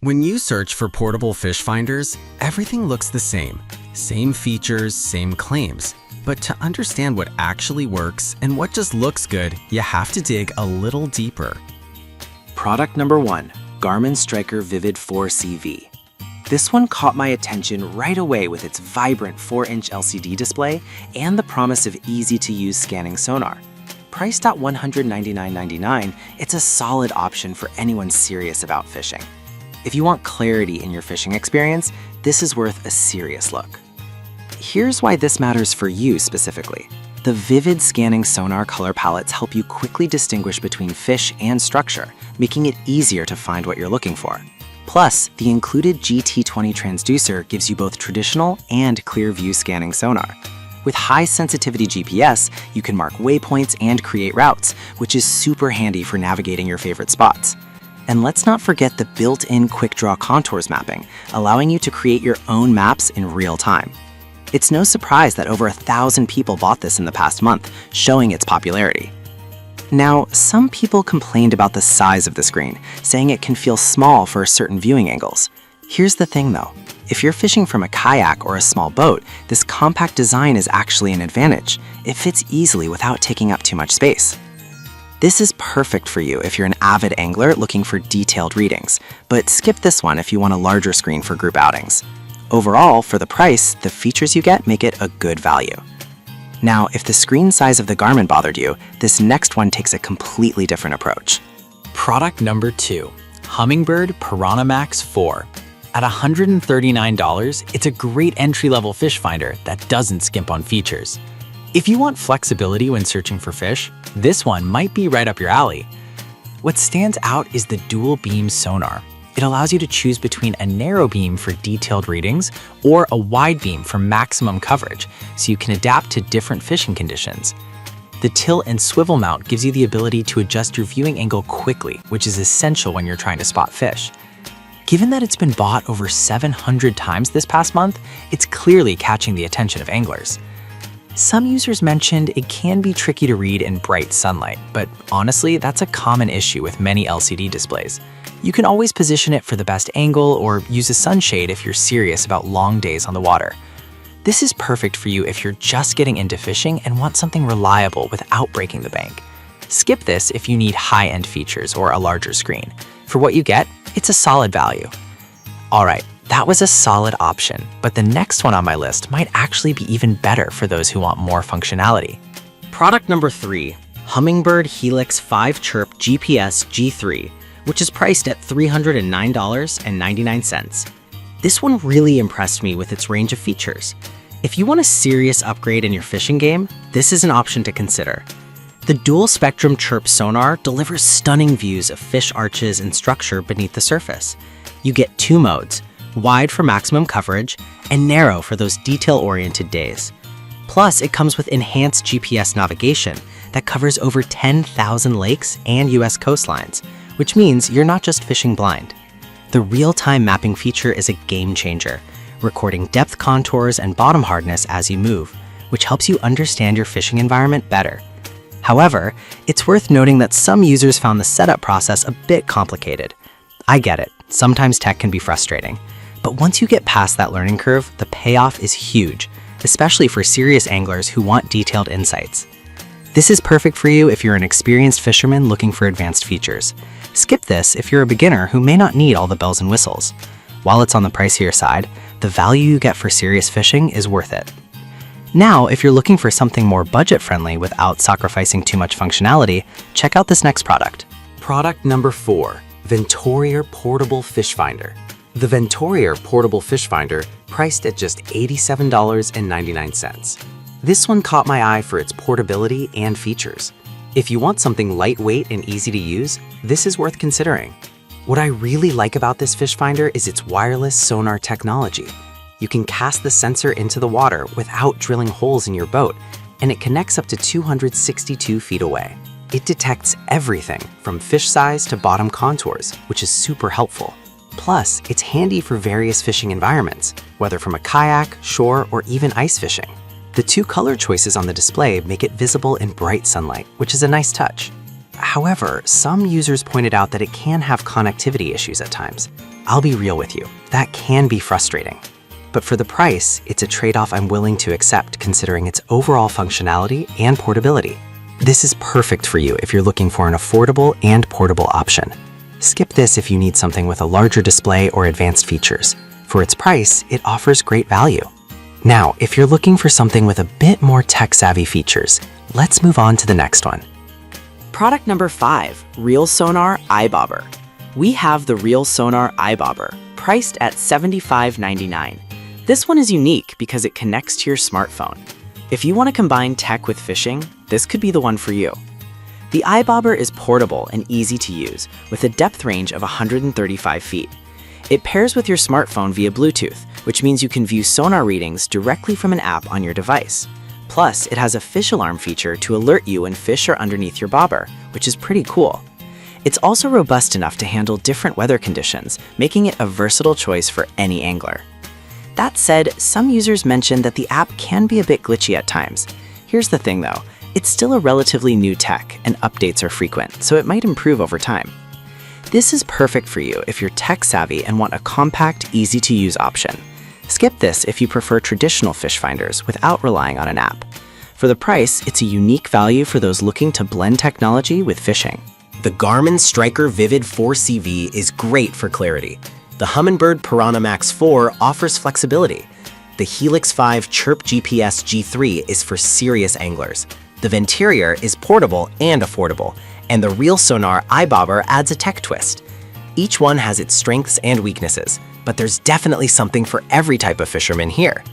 When you search for portable fish finders, everything looks the same. Same features, same claims. But to understand what actually works and what just looks good, you have to dig a little deeper. Product number 1, Garmin Striker Vivid 4CV. This one caught my attention right away with its vibrant 4-inch LCD display and the promise of easy-to-use scanning sonar. Priced at $199.99, it's a solid option for anyone serious about fishing. If you want clarity in your fishing experience, this is worth a serious look. Here's why this matters for you specifically. The vivid scanning sonar color palettes help you quickly distinguish between fish and structure, making it easier to find what you're looking for. Plus, the included GT20 transducer gives you both traditional and clear view scanning sonar. With high sensitivity GPS, you can mark waypoints and create routes, which is super handy for navigating your favorite spots. And let's not forget the built-in quick draw contours mapping, allowing you to create your own maps in real time. It's no surprise that over 1,000 people bought this in the past month, showing its popularity. Now, some people complained about the size of the screen, saying it can feel small for certain viewing angles. Here's the thing though, if you're fishing from a kayak or a small boat, this compact design is actually an advantage. It fits easily without taking up too much space. This is perfect for you if you're an avid angler looking for detailed readings, but skip this one if you want a larger screen for group outings. Overall, for the price, the features you get make it a good value. Now, if the screen size of the Garmin bothered you, this next one takes a completely different approach. Product number 2, Humminbird Piranha Max 4. At $139, it's a great entry-level fish finder that doesn't skimp on features. If you want flexibility when searching for fish, this one might be right up your alley. What stands out is the dual beam sonar. It allows you to choose between a narrow beam for detailed readings or a wide beam for maximum coverage, so you can adapt to different fishing conditions. The tilt and swivel mount gives you the ability to adjust your viewing angle quickly, which is essential when you're trying to spot fish. Given that it's been bought over 700 times this past month, it's clearly catching the attention of anglers. Some users mentioned it can be tricky to read in bright sunlight, but honestly, that's a common issue with many LCD displays. You can always position it for the best angle or use a sunshade if you're serious about long days on the water. This is perfect for you if you're just getting into fishing and want something reliable without breaking the bank. Skip this if you need high-end features or a larger screen. For what you get, it's a solid value. All right, that was a solid option, but the next one on my list might actually be even better for those who want more functionality. Product number 3, Humminbird Helix 5 Chirp GPS G3, which is priced at $309.99. This one really impressed me with its range of features. If you want a serious upgrade in your fishing game, this is an option to consider. The dual spectrum chirp sonar delivers stunning views of fish arches and structure beneath the surface. You get 2 modes, wide for maximum coverage and narrow for those detail-oriented days. Plus, it comes with enhanced GPS navigation that covers over 10,000 lakes and US coastlines, which means you're not just fishing blind. The real-time mapping feature is a game changer, recording depth contours and bottom hardness as you move, which helps you understand your fishing environment better. However, it's worth noting that some users found the setup process a bit complicated. I get it, sometimes tech can be frustrating, but once you get past that learning curve, the payoff is huge, especially for serious anglers who want detailed insights. This is perfect for you if you're an experienced fisherman looking for advanced features. Skip this if you're a beginner who may not need all the bells and whistles. While it's on the pricier side, the value you get for serious fishing is worth it. Now, if you're looking for something more budget-friendly without sacrificing too much functionality, check out this next product. Product number 4, Ventorier Portable Fish Finder. The Ventorier Portable Fish Finder, priced at just $87.99. This one caught my eye for its portability and features. If you want something lightweight and easy to use, this is worth considering. What I really like about this fish finder is its wireless sonar technology. You can cast the sensor into the water without drilling holes in your boat, and it connects up to 262 feet away. It detects everything from fish size to bottom contours, which is super helpful. Plus, it's handy for various fishing environments, whether from a kayak, shore, or even ice fishing. The 2 color choices on the display make it visible in bright sunlight, which is a nice touch. However, some users pointed out that it can have connectivity issues at times. I'll be real with you, that can be frustrating. But for the price, it's a trade-off I'm willing to accept considering its overall functionality and portability. This is perfect for you if you're looking for an affordable and portable option. Skip this if you need something with a larger display or advanced features. For its price, it offers great value. Now, if you're looking for something with a bit more tech-savvy features, let's move on to the next one. Product number 5, Reel Sonar iBobber. We have the Reel Sonar iBobber, priced at $75.99. This one is unique because it connects to your smartphone. If you want to combine tech with fishing, this could be the one for you. The iBobber is portable and easy to use, with a depth range of 135 feet. It pairs with your smartphone via Bluetooth, which means you can view sonar readings directly from an app on your device. Plus, it has a fish alarm feature to alert you when fish are underneath your bobber, which is pretty cool. It's also robust enough to handle different weather conditions, making it a versatile choice for any angler. That said, some users mentioned that the app can be a bit glitchy at times. Here's the thing though, it's still a relatively new tech and updates are frequent, so it might improve over time. This is perfect for you if you're tech savvy and want a compact, easy to use option. Skip this if you prefer traditional fish finders without relying on an app. For the price, it's a unique value for those looking to blend technology with fishing. The Garmin Striker Vivid 4CV is great for clarity. The Humminbird Piranha Max 4 offers flexibility. The Helix 5 Chirp GPS G3 is for serious anglers. The Venturier is portable and affordable, and the Reel Sonar iBobber adds a tech twist. Each one has its strengths and weaknesses, but there's definitely something for every type of fisherman here.